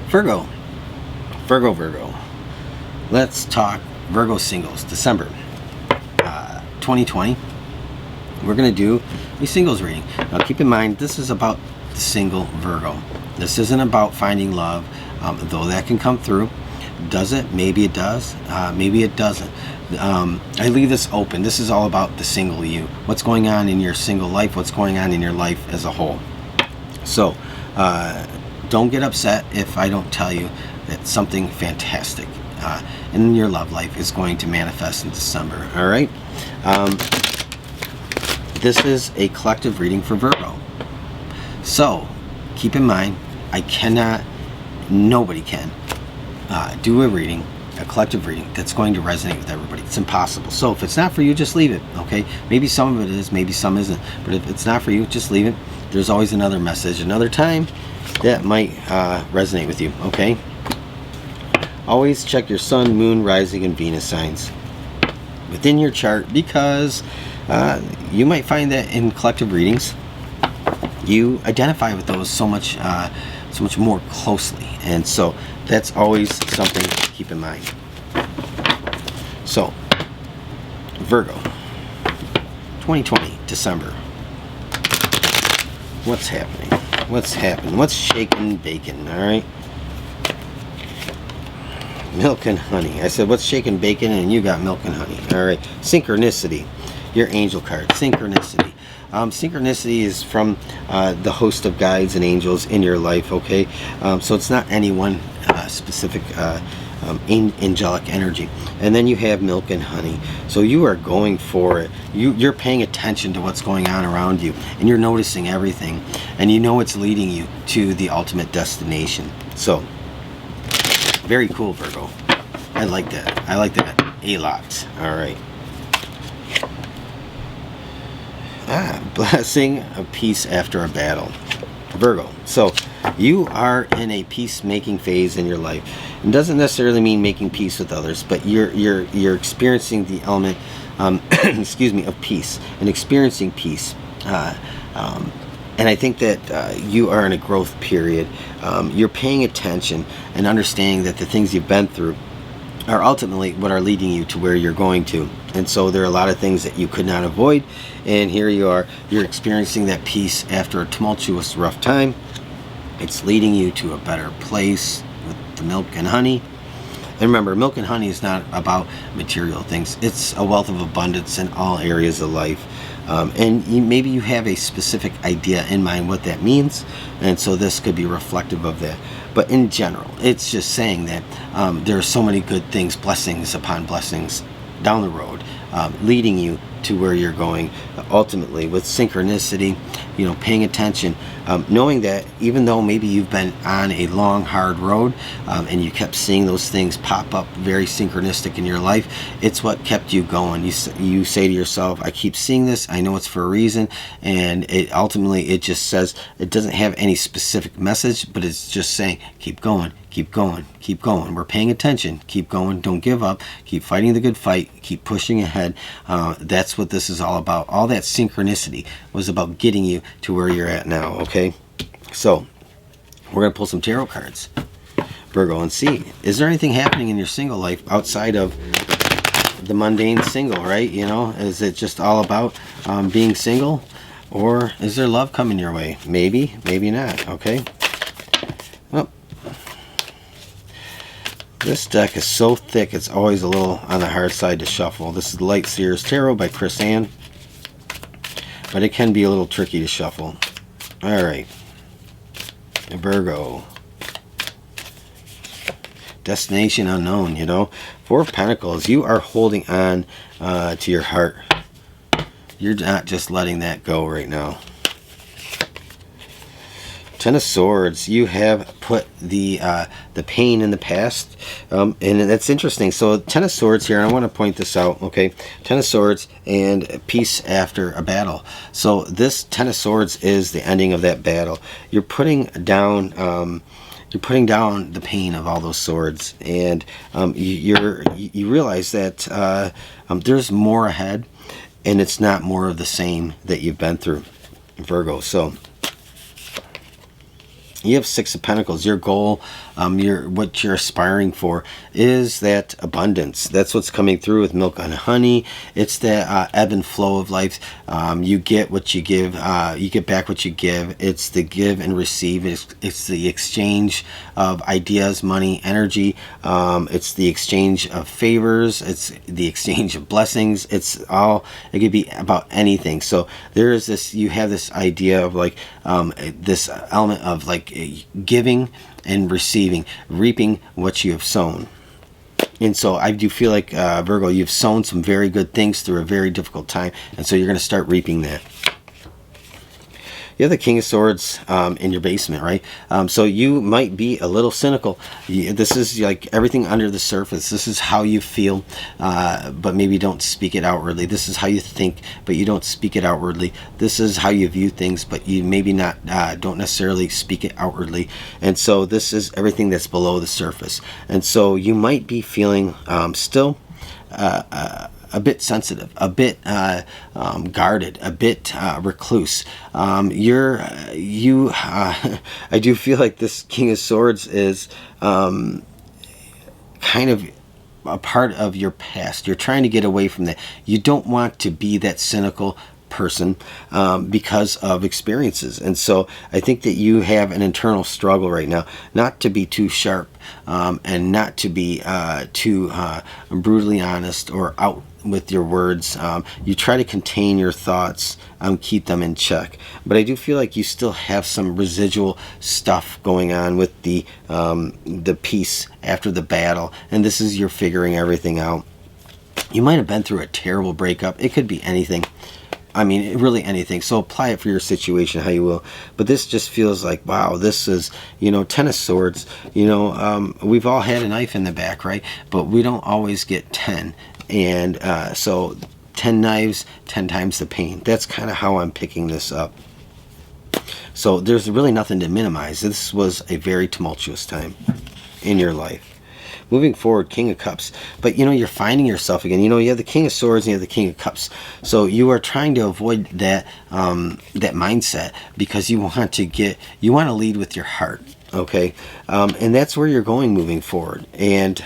Virgo. Virgo. Let's talk Virgo singles, December 2020. We're going to do a singles reading. Now keep in mind, this is about the single Virgo. This isn't about finding love, though that can come through. Does it? Maybe it does. Maybe it doesn't. I leave this open. This is all about the single you. What's going on in your single life? What's going on in your life as a whole? So, don't get upset if I don't tell you that something fantastic in your love life is going to manifest in December. All right? This is a collective reading for Virgo. So, keep in mind, nobody can do a reading, a collective reading that's going to resonate with everybody. It's impossible. So if it's not for you, just leave it, okay? Maybe some of it is, maybe some isn't. But if it's not for you, just leave it. There's always another message, another time that might resonate with you, okay? Always check your sun, moon, rising, and Venus signs within your chart, because you might find that in collective readings, you identify with those so much more closely. And so that's always something to keep in mind. So, Virgo, 2020, December. What's happening? What's happening? What's shaking, bacon, all right? Milk and honey. I said, what's shaking, bacon? And you got milk and honey. All right. Synchronicity. Your angel card. Synchronicity. Synchronicity is from the host of guides and angels in your life, okay? So it's not any one specific angelic energy. And then you have milk and honey. So you are going for it. You're paying attention to what's going on around you, and you're noticing everything, and you know it's leading you to the ultimate destination. So, very cool, Virgo. I like that. I like that a lot. All right. Blessing of peace after a battle, Virgo. So you are in a peacemaking phase in your life. It doesn't necessarily mean making peace with others, but you're experiencing the element, excuse me, of peace and experiencing peace. And I think that you are in a growth period. You're paying attention and understanding that the things you've been through are ultimately what are leading you to where you're going to. And so there are a lot of things that you could not avoid, and here you are, you're experiencing that peace after a tumultuous, rough time. It's leading you to a better place with the milk and honey. And remember, milk and honey is not about material things. It's a wealth of abundance in all areas of life. And maybe you have a specific idea in mind what that means, and so this could be reflective of that. But in general, it's just saying that there are so many good things, blessings upon blessings down the road, leading you to where you're going ultimately with synchronicity, paying attention, knowing that even though maybe you've been on a long, hard road and you kept seeing those things pop up very synchronistic in your life, it's what kept you going. You say to yourself, I keep seeing this, I know it's for a reason, and it just says, it doesn't have any specific message, but it's just saying, keep going, keep going, keep going. We're paying attention, keep going, don't give up, keep fighting the good fight, keep pushing ahead. That's what this is all about. All that synchronicity was about getting you to where you're at now, okay? So, we're going to pull some tarot cards, Virgo, and see, is there anything happening in your single life outside of the mundane single, right? Is it just all about being single? Or is there love coming your way? Maybe, maybe not, okay? Well, this deck is so thick, it's always a little on the hard side to shuffle. This is Light Seers Tarot by Chris Ann, but it can be a little tricky to shuffle. All right, Virgo. Destination unknown, Four of Pentacles. You are holding on to your heart. You're not just letting that go right now. Ten of Swords. You have put the pain in the past, and that's interesting. So Ten of Swords here, and I want to point this out, okay? Ten of Swords and peace after a battle. So this Ten of Swords is the ending of that battle. You're putting down the pain of all those swords, and you realize that there's more ahead, and it's not more of the same that you've been through, Virgo. So You have Six of Pentacles. Your goal, what you're aspiring for is that abundance. That's what's coming through with milk and honey. It's the ebb and flow of life. You get what you give. You get back what you give. It's the give and receive. It's the exchange of ideas, money, energy. It's the exchange of favors. It's the exchange of blessings. It could be about anything. So there is this, you have this idea of like this element of like giving and receiving, reaping what you have sown. And so I do feel like, Virgo, you've sown some very good things through a very difficult time, and so you're going to start reaping that. You have the King of Swords in your basement, right? So you might be a little cynical. This is like everything under the surface. This is how you feel, but maybe don't speak it outwardly. This is how you think, but you don't speak it outwardly. This is how you view things, but you maybe don't necessarily speak it outwardly. And so this is everything that's below the surface. And so you might be feeling still a bit sensitive, a bit guarded, a bit recluse. I do feel like this King of Swords is kind of a part of your past. You're trying to get away from that. You don't want to be that cynical person because of experiences. And so I think that you have an internal struggle right now, not to be too sharp and not to be too brutally honest or out with your words. You try to contain your thoughts, keep them in check. But I do feel like you still have some residual stuff going on with the peace after the battle, and this is you're figuring everything out. You might have been through a terrible breakup. It could be anything. I mean, really anything. So apply it for your situation how you will. But this just feels like, wow, this is, Ten of Swords. We've all had a knife in the back, right? But we don't always get 10. And so 10 knives, 10 times the pain. That's kind of how I'm picking this up. So there's really nothing to minimize. This was a very tumultuous time in your life. Moving forward, King of Cups. But, you're finding yourself again. You have the King of Swords and you have the King of Cups. So you are trying to avoid that mindset because you want to lead with your heart. Okay, and that's where you're going moving forward. And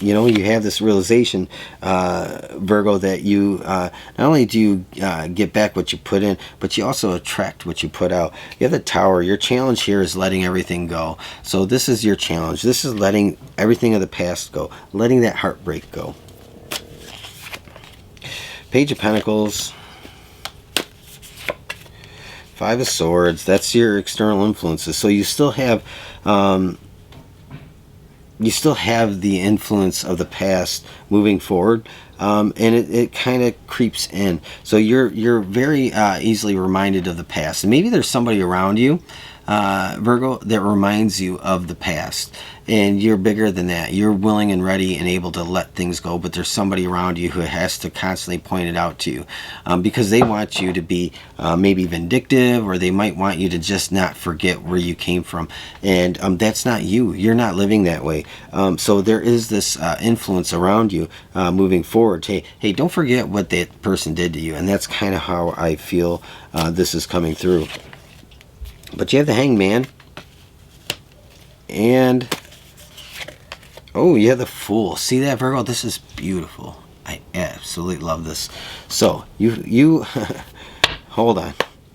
you have this realization, Virgo, that you not only do you get back what you put in, but you also attract what you put out. You have the Tower. Your challenge here is letting everything go. So this is your challenge. This is letting everything of the past go, letting that heartbreak go. Page of Pentacles. Five of Swords. That's your external influences. So you still have the influence of the past moving forward, and it kind of creeps in. So you're very easily reminded of the past, and maybe there's somebody around you, Virgo, that reminds you of the past. And you're bigger than that. You're willing and ready and able to let things go, but there's somebody around you who has to constantly point it out to you, because they want you to be maybe vindictive, or they might want you to just not forget where you came from. And that's not you. You're not living that way. So there is this influence around you moving forward. Hey, don't forget what that person did to you. And that's kind of how I feel this is coming through. But you have the Hangman. And you have the Fool. See that, Virgo? This is beautiful. I absolutely love this. So you hold on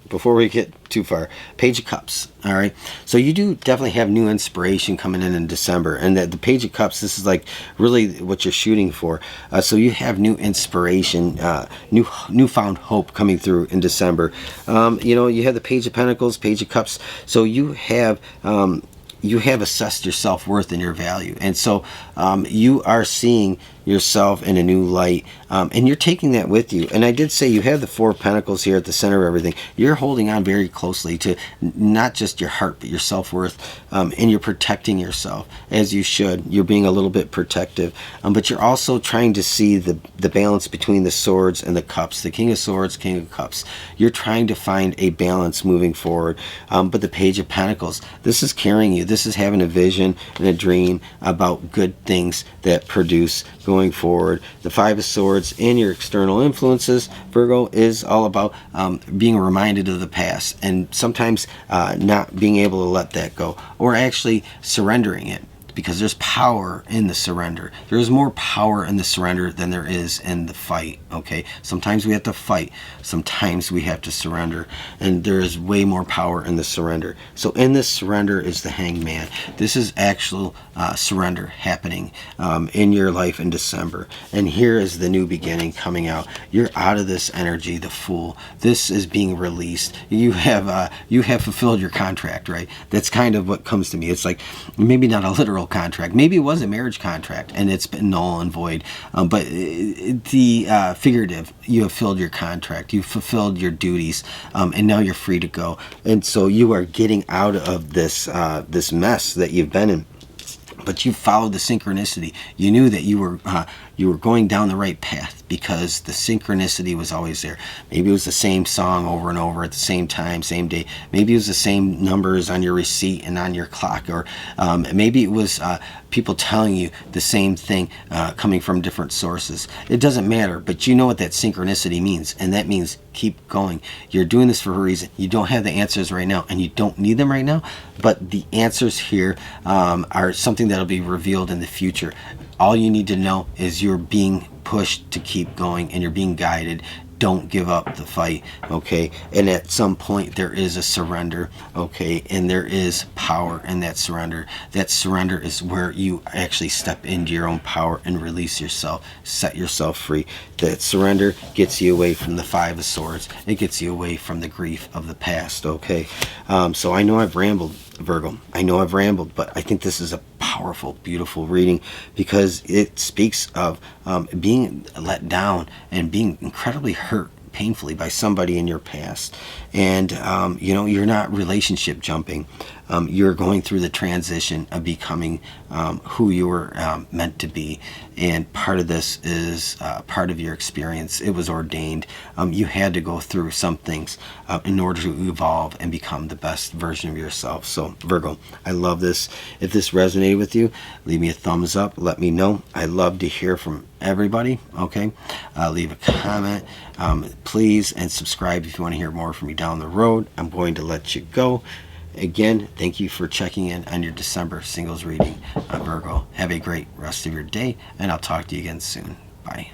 before we get too far. Page of Cups. All right. So you do definitely have new inspiration coming in December, and that the Page of Cups, this is like really what you're shooting for. So you have new inspiration, newfound hope coming through in December. You have the Page of Pentacles, Page of Cups. So you have assessed your self-worth and your value, and so you are seeing yourself in a new light, and you're taking that with you. And I did say you have the Four of Pentacles here at the center of everything. You're holding on very closely to not just your heart, but your self-worth, and you're protecting yourself as you should. You're being a little bit protective, but you're also trying to see the balance between the Swords and the Cups, the King of Swords, King of Cups. You're trying to find a balance moving forward, but the Page of Pentacles, this is carrying you. This is having a vision and a dream about good things that produce going going forward. The Five of Swords and your external influences, Virgo, is all about being reminded of the past, and sometimes not being able to let that go, or actually surrendering it. Because there's power in the surrender. There's more power in the surrender than there is in the fight, okay? Sometimes we have to fight. Sometimes we have to surrender. And there is way more power in the surrender. So in this surrender is the Hanged Man. This is actual surrender happening in your life in December. And here is the new beginning coming out. You're out of this energy, the Fool. This is being released. You have fulfilled your contract, right? That's kind of what comes to me. It's like, maybe not a literal contract. Maybe it was a marriage contract and it's been null and void. But the figurative, you have filled your contract. You've fulfilled your duties, and now you're free to go. And so you are getting out of this mess that you've been in. But you followed the synchronicity. You knew that you were going down the right path because the synchronicity was always there. Maybe it was the same song over and over at the same time, same day. Maybe it was the same numbers on your receipt and on your clock, or maybe it was people telling you the same thing coming from different sources. It doesn't matter, but you know what that synchronicity means, and that means keep going. You're doing this for a reason. You don't have the answers right now, and you don't need them right now, but the answers here are something that'll be revealed in the future. All you need to know is you're being pushed to keep going, and you're being guided. Don't give up the fight, okay? And at some point there is a surrender, okay? And there is power in that surrender. That surrender is where you actually step into your own power and release yourself, set yourself free. That surrender gets you away from the Five of Swords. It gets you away from the grief of the past, okay? So I know I've rambled, Virgo. I know I've rambled, but I think this is a powerful, beautiful reading because it speaks of being let down and being incredibly hurt painfully by somebody in your past. And you're not relationship jumping. You're going through the transition of becoming who you were meant to be. And part of this is part of your experience. It was ordained. You had to go through some things in order to evolve and become the best version of yourself. So Virgo, I love this. If this resonated with you, leave me a thumbs up. Let me know. I love to hear from everybody. Okay, leave a comment, please, and subscribe if you want to hear more from me down the road. I'm going to let you go. Again, thank you for checking in on your December singles reading, Virgo. Have a great rest of your day, and I'll talk to you again soon. Bye.